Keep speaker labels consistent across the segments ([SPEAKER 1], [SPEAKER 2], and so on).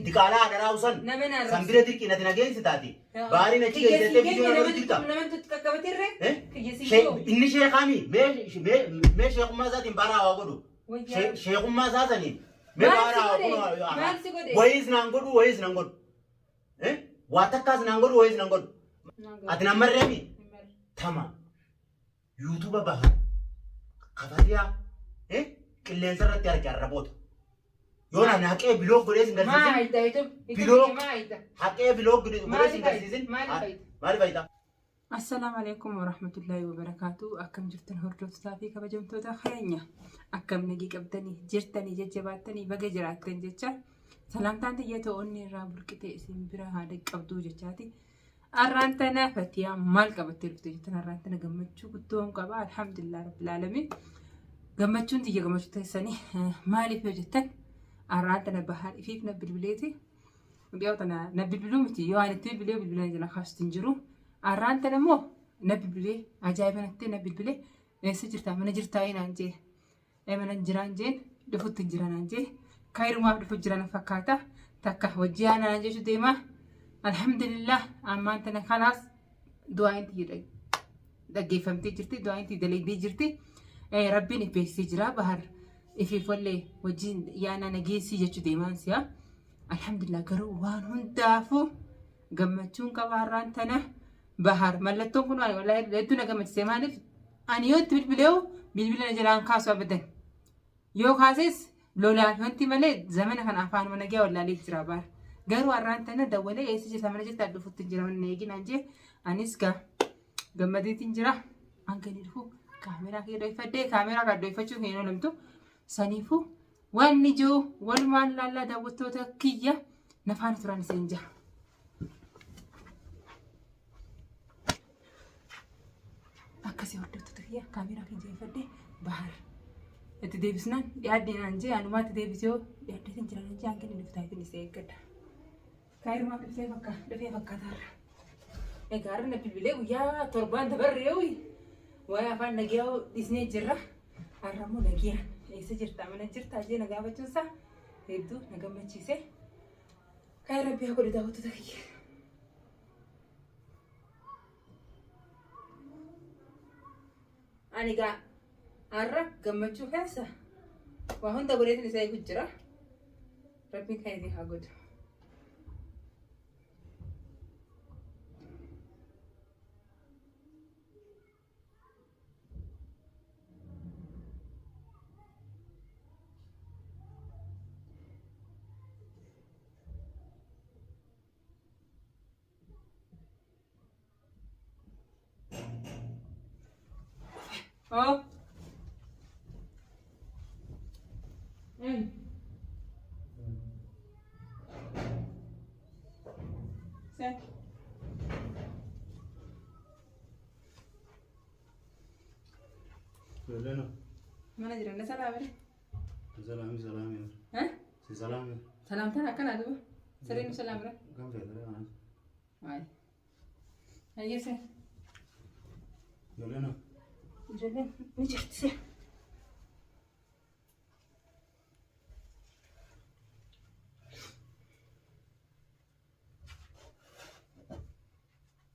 [SPEAKER 1] Dikala ada rausan. Sambira dirki nanti nagain sitati. Bari nanti kita video nanti kita.
[SPEAKER 2] Nama tu kakabatirre?
[SPEAKER 1] Ini Syekh kami. Me Syekh Mazat imbara awagodu. Syekh Mazat ni. Me bara awagodu. Wais nangodu. Watakas nangodu wais nangodu. Ati namar remi. Tama. YouTube bahar. Kafaria. Killensa rati argarabot. Yona naqee biloo godhee sin garsiisin.
[SPEAKER 2] Maa ayta itu.
[SPEAKER 1] Biloo.
[SPEAKER 2] Maa ayta.
[SPEAKER 1] Haqee biloo godhee sin garsiisin. Maali fayda?
[SPEAKER 3] السلام عليكم ورحمة الله وبركاته. أكم جرتن هردوت تافي كبجمتو تخينيا. أكم نجي كبدني جرتني ججباتني بقى جراتن جتشا. سلام تانتي يتو أني رابر كتير سيمبرا هذا كبدو جتشاتي. أرانتنا فتيا مال كبتير فتيجتنا أرانتنا جمتشو كتوم كبا الحمد لله رب العالمين. جمتشون تيجي جمتشو تسني مالي فجتك. أرانتنا بحر فيك نبلبليتي. بيوتنا نبلبلومتي يعني تبلي بالبلاد جنا خاص تنجرو. أرانتنا مو نبلبلي عجائب نكتي نبلبلي سجرتا من جرتاين عنجي من الجرانجين دفوت الجران عنجي كايرو ما دفوت جران فكاتا تكه وجيانا عنجي شو ديما الحمد لله أما أنتنا خلاص دعاء تيجي دقي فهمتي جرتي دعاء تيجي دي جرتي ربي نبي سجرا بحر في فلي وجين يعني نجي سيجي شو ديما سيا الحمد لله كرو وان هندافو جمتشون كبارانتنا بحر ملتون كنوا ولا لتونا كم تسمعني أنا يوم تبليو بيلبلنا جلان كاسو أبدا يو كاسس لولا هنتي ملء زمان كان أفان ونجي ولا ليك جرابار قالوا أرانتنا دولة يسجى ثمانية جت تعرفوا تنجرا من نيجي نانجي أنيسكا جمدي تنجرا أنكني رفو كاميرا كده يفدي كاميرا كده يفتشوا هنا لمتو سنيفو ونجو والمان لا داوتو تكية نفعل تران سنجا أكسي وردت تكية كاميرا كده يفدي بحر تديبسنا يادي نانجي أنا ما تديبسيو يادي تنجرا نانجي أنكني نفتح تنسي كده كاير ما بيسي فكا دفي فكا دار إيجار نبيبلي ويا تربان تبريوي ويا فان نجيو ديسني جرا أرمو نجيا إيش جرتا من جرتا جي نجابة جوسا يبدو نجام تشيسه كاير بيها كل ده وتدخي أنا جا أرى جمتشو كاسة وهون تقولين نساي كجرا ربي كايدي هاجود Oh. Say.
[SPEAKER 1] Lena.
[SPEAKER 3] Mana jiran salam ni?
[SPEAKER 1] Salam.
[SPEAKER 3] Hah?
[SPEAKER 1] Si salam.
[SPEAKER 3] Salam tanah kan ada? Sering salam ni?
[SPEAKER 1] Kamu faham tak?
[SPEAKER 3] Ay. Ayo say.
[SPEAKER 1] Lena.
[SPEAKER 3] Jadi ni jadi.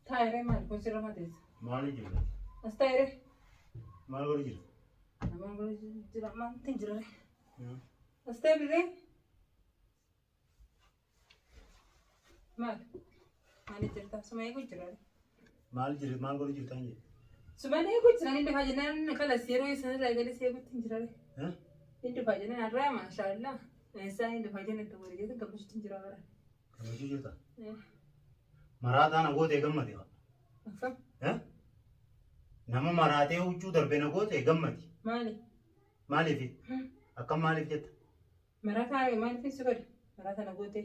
[SPEAKER 3] Thayre mal kau sirah mati.
[SPEAKER 1] Mali je.
[SPEAKER 3] Astayre.
[SPEAKER 1] Mal baru je.
[SPEAKER 3] Nama baru jiran mantin jiran. Astayre beri. Mal. Ani cerita semua aku jiran.
[SPEAKER 1] Mal baru je tanya.
[SPEAKER 3] Sebenarnya aku jiran ini fajiran kalau siro itu lagi ni saya buat jiran. Ini fajiran ada masya Allah. Saya ini fajiran itu boleh jadi kamu sudah jiran orang.
[SPEAKER 1] Kamu je tak? Marata na gote gammati ba.
[SPEAKER 3] Afam.
[SPEAKER 1] Nama marate uchu darbe na gote gammati. Mali fi. Akkam mali fi jetta.
[SPEAKER 3] Marata mali fi sugar. Marata na gote.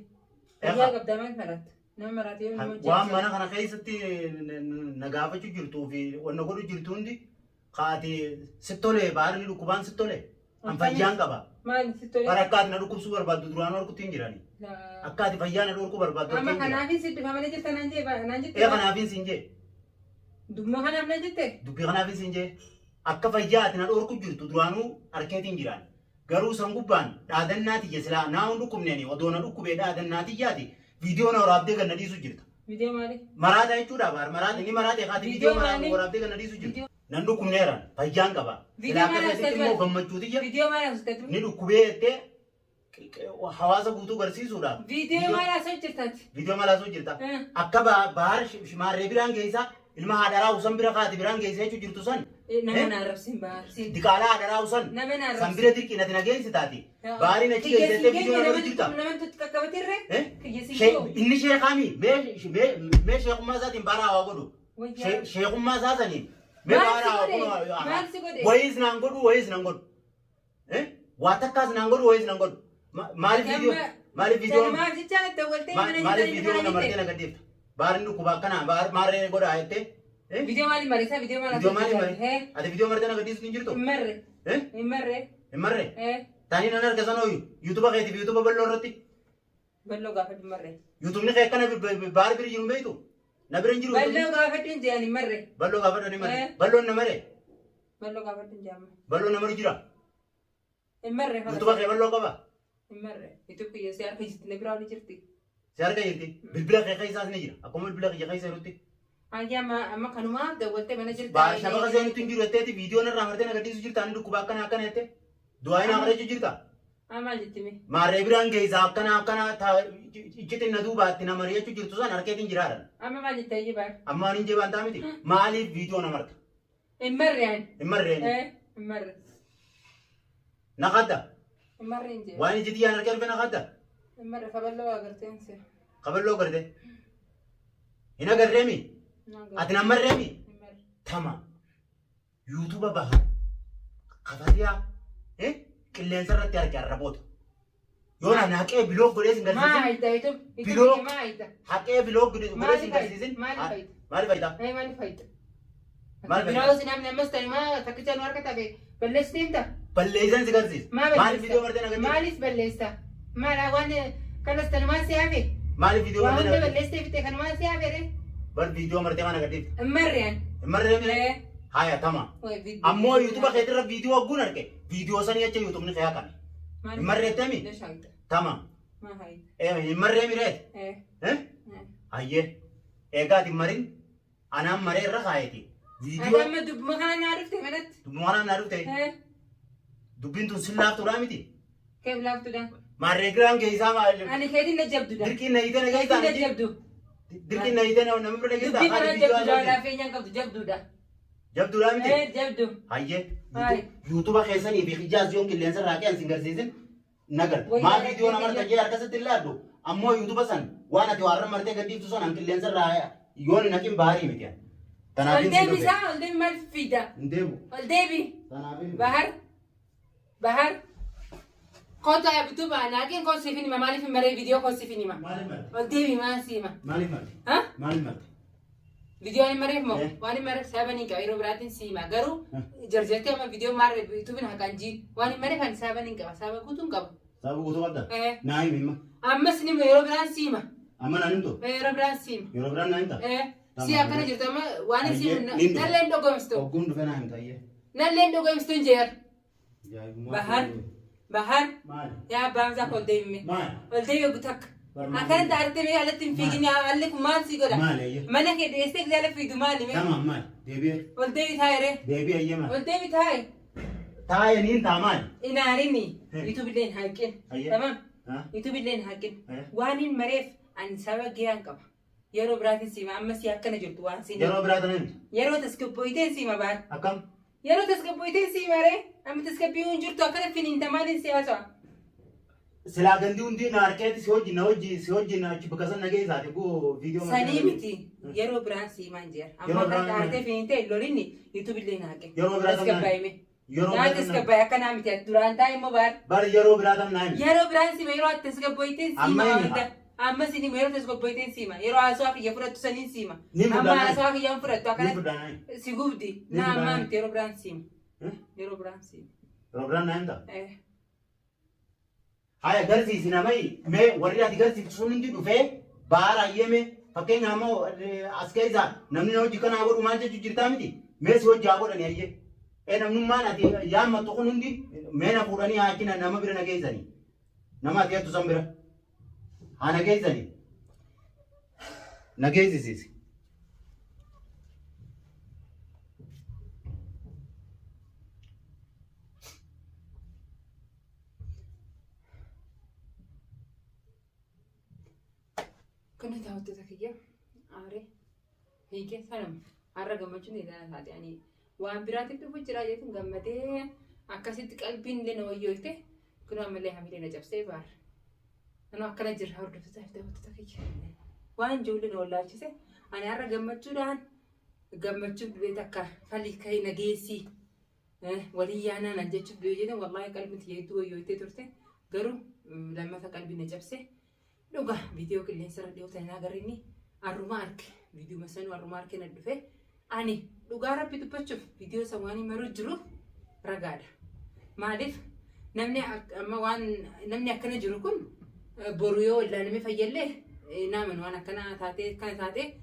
[SPEAKER 3] Ya gabdaman marat. Nama marate yo mo.
[SPEAKER 1] Waan mana kana keessatti nagaafachu jirtuu fi wanna godhu jirtuundi qaati sittole baarni dhukubaan sittole. An fayyaan qaba.
[SPEAKER 3] Maali sittole.
[SPEAKER 1] Barakkaat na dhukkubsuu barbaaddu duraan warquttiin jirani. Akkaati fayyaan na dhorku barbaaddu.
[SPEAKER 3] Amma kanaafin sitti famane jirta nanjee nanjee.
[SPEAKER 1] Kanaafin sinjee.
[SPEAKER 3] Dubma kanaaf na jette.
[SPEAKER 1] Dubbii kanaafin sinjee. Akka fayyaati na dhorku jirtu duraanuu harkeetiin jiran. garuu san gubbaan dhaadannaati jesla naa hundu kumneeni odoona dhukkubee dhaadannaati yaati viidiyoo na waraabdee ganna dhiisu jirta.
[SPEAKER 3] Viidiyoo maali?
[SPEAKER 1] Maraata jechuudha baar maraata ni maraate kaati viidiyoo waraabdee ganna dhiisu jirta. Nan dhukkubneera fayyaan qaba.
[SPEAKER 3] Viidiyoo maali
[SPEAKER 1] asirratti immoo gammachuuti jira.
[SPEAKER 3] Viidiyoo maali asirratti?
[SPEAKER 1] Ni dhukkubee jettee hawaasa guutuu garsiisuudha.
[SPEAKER 3] Viidiyoo maali asirratti jirtaati?
[SPEAKER 1] Viidiyoo maali asirratti jirta? Akka baar shimaarree biraan geessaa ilma haadharaa usan bira kaati biraan geessee jechuun jirtu san.
[SPEAKER 3] Nama naarrabsiin baar.
[SPEAKER 1] Diqaalaa haadharaa usan.
[SPEAKER 3] Nama naarrabsiin.
[SPEAKER 1] San bira dirqiinati nageessi taati. Baariin achi geessee viidiyoo nama jirta.
[SPEAKER 3] Nama tutti qaqqabatirre?
[SPEAKER 1] Inni sheekaami mee sheekummaa isaatiin baaraa haa godhu. Sheekummaa isaa saniin. Mee baaraa haa godhu. Wayiis naan godhu wayiis naan godhu. Waa takkaas naan godhu wayiis naan godhu. Maaliif viidiyoo namartee na gaddeefta. Baarin dhukkuba akkanaa maarree godhaa jettee.
[SPEAKER 3] Viidiyoo maali mariisaa viidiyoo maali?
[SPEAKER 1] Viidiyoo maali marii? Ati viidiyoo martee na gaddeessu hin jirtu? Himmarree. Taanii nan arga sanoo yuutuba keetiif yuutuba balloo irratti.
[SPEAKER 3] Balloo gaafadhu himmarree.
[SPEAKER 1] Yuutubni kee akkana baar biri jiru beektu? Na bira hin jiru.
[SPEAKER 3] Balloo gaafadhu hin jedhan himmarree.
[SPEAKER 1] Balloo gaafadhu himmarree. Balloon namaree?
[SPEAKER 3] Balloo gaafadhu hin jedhamu.
[SPEAKER 1] Balloon namaru jira?
[SPEAKER 3] Himmarree.
[SPEAKER 1] Yuutuba kee balloo qaba?
[SPEAKER 3] Himmarree. Yuutuba kiyya si harka jirti na biraa ni jirti.
[SPEAKER 1] Si harka jirti? Bilbila kee keessaas ni jira. Akkuma bilbila kee keessa jirutti.
[SPEAKER 3] Amma kanumaa daawwattee mana jirti.
[SPEAKER 1] Shabaqa seenutti hin jiru jetteeti viidiyoon irraa martee na gadhiisu jirta ani dhukkuba akkana jette. Du'aa hin haqarechuu jirta.
[SPEAKER 3] Maal jettime?
[SPEAKER 1] Maarree biraan geessaa akkana iccitin na duubaatti na mari'achuu jirtu san harkeetiin jiraadhan.
[SPEAKER 3] Amma maal jettee jibaan?
[SPEAKER 1] Amma ani hin jibaan ta'a miti. Maaliif viidiyoo na marta?
[SPEAKER 3] Himmarreen.
[SPEAKER 1] Himmarreen.
[SPEAKER 3] Himmarree.
[SPEAKER 1] Na qadda.
[SPEAKER 3] Himmarreen jee.
[SPEAKER 1] Waan ijji xiyyaan harkee dhufe na qadda.
[SPEAKER 3] Himmarree kaballoo agarteense.
[SPEAKER 1] Kaballoo garte. Hin agarreemi? Ati na marreemi? Tama. Yuutuba baha. Kafatiyaa. Qilleensa irratti arge arraboota. Yoo na haqee biloo godhee sin garsiisin.
[SPEAKER 3] Maa hayita jechuun?
[SPEAKER 1] Biloo.
[SPEAKER 3] Maa hayita?
[SPEAKER 1] Haqee biloo godhee sin garsiisin.
[SPEAKER 3] Maali fayita?
[SPEAKER 1] Maali fayita?
[SPEAKER 3] Maali fayita?
[SPEAKER 1] Maali fayita?
[SPEAKER 3] Biroo si namni ammas ta'e maa takkicha nu harka tafe balleessitiin ta'a?
[SPEAKER 1] Balleessan si garsiisa. Maaliif viidiyoo martee nagaddeessa?
[SPEAKER 3] Maaliif balleessa? Maala waan kanas tanumaan si hafe?
[SPEAKER 1] Maaliif viidiyoo martee
[SPEAKER 3] nagaddeessa? Waan
[SPEAKER 1] nagaddeessa?
[SPEAKER 3] balleessee fite kanumaan si hafe re?
[SPEAKER 1] Bar viidiyoo martee maa nagaddeessa?
[SPEAKER 3] Himmarreen.
[SPEAKER 1] Himmarreen? Haya tama. Ammoo yuutuba keetirra viidiyoo wagguun arge. Viidiyoo sanii jecha yuutubni kee haqame. Himmarreettemi? Tama. Himmarree mireeti? Hayyee. Egaa ati marin anaan maree irra kaayeti.
[SPEAKER 3] Ati amma dubbuma kana naa dhufte manatti?
[SPEAKER 1] Dubbuma kana naa dhufte? Dubbiin tun sin laaftuudhaa miti?
[SPEAKER 3] Keef laaftuudha?
[SPEAKER 1] Maarree giraan geessaa maali?
[SPEAKER 3] Ani keetiin na jabduudha.
[SPEAKER 1] Dirqiin na hiitee na geessaa?
[SPEAKER 3] Keetiin na jabdu.
[SPEAKER 1] Dirqiin na hiitee namni bira geessaa?
[SPEAKER 3] Dubbii kana jabduudha. Laafeenyaan qabdu jabduudha.
[SPEAKER 1] Jabduudhaa miti?
[SPEAKER 3] Jabdu.
[SPEAKER 1] Hayyee. Yuutuba keessanii fi ijaas yoon qilleensa irraa qe'an sin garsiisin nagar. Maal viidiyoo namarta jee harkasatti illee addu. Ammoo yuutuba san waan ati waarra martee gadhiiftu san an qilleensa irraa yoon hin haqin baarii miti.
[SPEAKER 3] Ol deebisaa ol deebi maal fiida?
[SPEAKER 1] Hin deebu.
[SPEAKER 3] Ol deebi. Bahar. Kota bituu baanaakin kon siifin hima maaliif hin maree viidiyoo kon siifin hima?
[SPEAKER 1] Maaliif marti?
[SPEAKER 3] Ol deebi maal si hima?
[SPEAKER 1] Maaliif marti? Maaliif marti?
[SPEAKER 3] Viidiyoo hin mareef moo? Waan hin mareef sababa hin qaba yeroo biraatiin si hima garuu jarjartee amma viidiyoo maarree yuutuubiin haqaan jiin waan hin mareef ani sababa hin qaba sababa guutuun qaba.
[SPEAKER 1] Sababa guutuu qabda? Naa himi hima.
[SPEAKER 3] Ammas ni yeroo biraan si hima.
[SPEAKER 1] Amma naan himtu?
[SPEAKER 3] Yeroo biraan si hima.
[SPEAKER 1] Yeroo biraan naa himta?
[SPEAKER 3] Si akkana jirtu amma waan hin si hima nallee hin dhogomstu.
[SPEAKER 1] Ogguun dhufe naa himta iyyee.
[SPEAKER 3] Nallee hin dhogomstu hin jeer. Bahar.
[SPEAKER 1] Maali?
[SPEAKER 3] Yaa baamsaa ol deebime.
[SPEAKER 1] Maali?
[SPEAKER 3] Ol deebi gutakka. Akkanatti artee alatti hin fiigin alli kun maal si godha?
[SPEAKER 1] Maali ayyee?
[SPEAKER 3] Mana kee dheessee jala fiidu maali mee?
[SPEAKER 1] Tamam maali? Deebi'ee?
[SPEAKER 3] Ol deebi taa'e
[SPEAKER 1] Deebi'ee ayyee maali?
[SPEAKER 3] Ol deebi taa'e.
[SPEAKER 1] Taa'e niin taa maali?
[SPEAKER 3] Inaarini yuutuubillee hin haqin. Tamam? Yuutuubillee hin haqin. Waan hin mareef ani sababa gahee qaba. Yeroo biraatiin siima ammas akkana jirtu waan siin.
[SPEAKER 1] Yeroo biraatan himti?
[SPEAKER 3] Yeroo tasgabboiteen siima baal.
[SPEAKER 1] Akkam?
[SPEAKER 3] Yeroo tasgabboiteen siima ree? Amma tasgabbii hin jirtu akkana finiinta maaliin siyaasa?
[SPEAKER 1] Silaa gandi hundi na harkeetti si wajjin achi bakka san nagee isaati kuu viidiyoo
[SPEAKER 3] sanii miti yeroo biraan siimaan jira amma kan taatee fiintee lolinni yuutuubillee hin haqe
[SPEAKER 1] yeroo biraan
[SPEAKER 3] tasgabbaa'ime naa tasgabbaa'e akkanaa miti duraan taa'e immoo
[SPEAKER 1] bar yeroo biraan naa himi
[SPEAKER 3] yeroo biraan siima yeroo ati tasgabboiteen siima wanta amma sinima yeroo tasgabboiteen siima yeroo haasawaa kiyya fudhattu saniin siima amma haasawaa kiyya fudhattu akkana si gubdi naa ammaa miti yeroo biraan siima yeroo biraan siima
[SPEAKER 1] yeroo biraan naa himta haya garsiisi namai mee warri ati garsiiftu sun hundi dhufee baara ayyeme fakkeenyaaf ammoo as keessa namni hojii kanaa godhu maal jechuu jirtaa miti mee si hojii haa godhani ayyee أنا من ما نتي يا ما تكون عندي منا فوراني أكينا نما بيرنا جايزني نما تيا تزامبرا أنا جايزني نجايزي
[SPEAKER 3] كنا تعودت ذكية عاري هيك سلام عرّا جمّتشون إذا هذا يعني وان براتي بتوجه راجعتهم جمّته أكاسيت قلبين لنا ويوته كنا عملي حملنا جاب سيبار أنا أكلنا جرها ورد فتحت ذكية وان جولنا ولا شيء أنا عرّا جمّتشون جمّتشون بيتك فلي كاي نجيسي ولي أنا نجيتش بيجينا والله قلبي تيجي ويوته ترته قرو لما فقلبي نجابسه لوجا فيديو كله سر ديو تنا قريني الرومارك فيديو مثلا الرومارك ندفه أني لوجا ربي تبتشوف فيديو سواني مرجرو رجال معرف نمني أما وان نمني أكنا جروكم بوريو ولا نمي فيله نامن وانا كنا ثاتي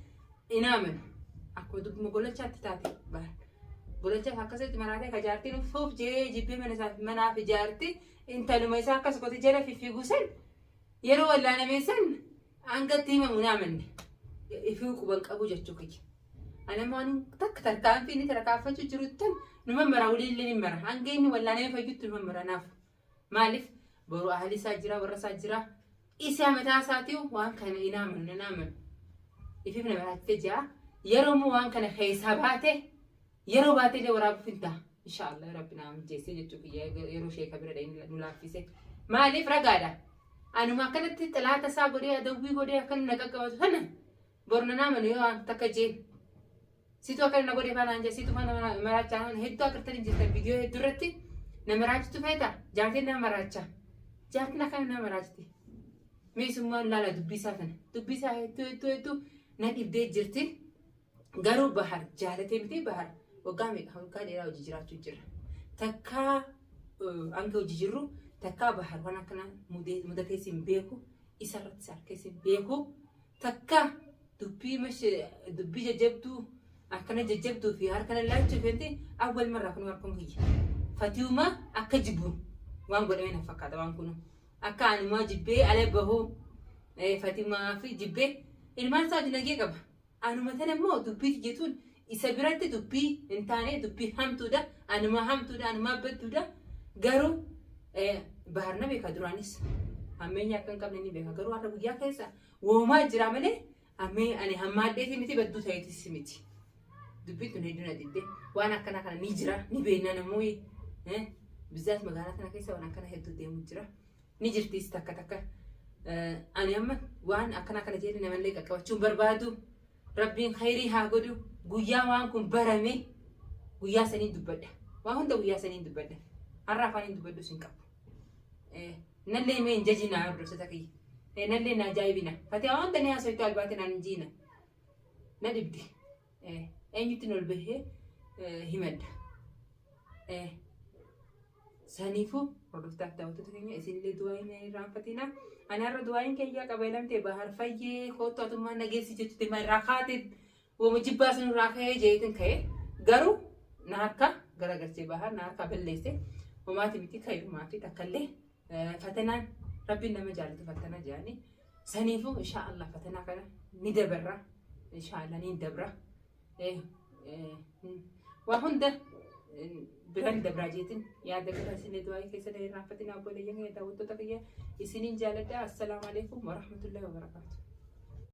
[SPEAKER 3] نامن أكو دب مقولة شات ثاتي بار قولة شات هكذا تمراتي كجارتي نفوف جيبي من في جارتي انت لما يساق كسكوتي جرا في جوسن يرو ولا أنا ميسن عنك تيمة منامن يفوق بنك أبو جتوكي أنا ما أنا تكتر كان فيني ترى كافة جروتن نمر أولي اللي نمر عنكين ولا أنا فجت نمر ناف مالف برو أهلي ساجرا ورا ساجرا إيش متى ساتيو وان كان ينامن يفيد من بعد تجا يرو مو وان كان حساباته يرو باته لي ورا بفنتا إن شاء الله ربنا من جيسي جتوكي يرو شيء كبير دين نلافيسه مالف رجاله أنا ما كنت ثلاثة ساعة قرية دوبي قرية كنا نكاكوات هنا برنا نعمل يوم تكجين سيتو أكلنا قرية فانا أنجا سيتو فانا مراجع هيدو أكرتني جت الفيديو هيدورتي نمراجع تفيدا جاتي نمراجع جاتنا كنا مراجعتي ميسوما لا دبي سافن دبي ساه تو ندي بدي جرتي قارو بحر جالتي بدي بحر وقامي هم كان يراو جيراتو جرا تكا أنكو جيرو تكا بحر وانا كنا مدة كيسين بيكو إسرت سار كيسين بيكو تكا دبي مش دبي جبتو أكنا جبتو في هار كنا لا تشوفنتي أول مرة كنا نركم هي فتيوما أكجبو وان قولي من فكذا وان كنو أكان ما جبه على بهو فتيوما في جبه المال صار نجيب أنا مثلا ما دبي جتون إسابيرات دبي إنتاني دبي هم تودا أنا ما هم تودا أنا ما بتودا قارو بحرنا بكادرانيس همين يكن كملني بكادرو أنا بيجا كيسا وما جرامله همين أنا همادة سميتي بدو ثايتي سميتي دبي تنهيدنا ديدة وأنا كنا نيجرا نبينا نموي بالذات مقالة أنا كيسا وأنا كنا هدو دي مجرا نيجرتي استكتك أنا أما وأنا كنا جيري نملك كوتشون بربادو ربين خيري هاقولو قويا وانكم برامي قويا سنين دبدا وهون ده قويا سنين دبدا عرفاني دبدو سنكاب نللي مين جاجينا عبر ستكي نللي نجايبنا فتي أنت نيا سويتو الباتنا نجينا ندبدي أنيتنول به همد سانيفو ردفتك تاوتو تكيني اسين اللي دواين رامفتنا أنا ردواين كي يا قبيلم تبهر فيه خوتو تما نجيسي جتو تما راخاتي ومجباسن راخي جيتن كي غرو ناركا غرغرتي بهر ناركا بليسي وما تبيتي كيف ما في تكلي فتنا ربنا ما جالت فتنا جاني سنيفو إن شاء الله فتنا كنا ندبرة إن شاء الله ندبرة وهندا برهن دبراجيتن يا دكتور سنة دواي كيسة ده رافقتنا أقول ليه يا داود تكيه السنين جالت السلام عليكم ورحمة الله وبركاته.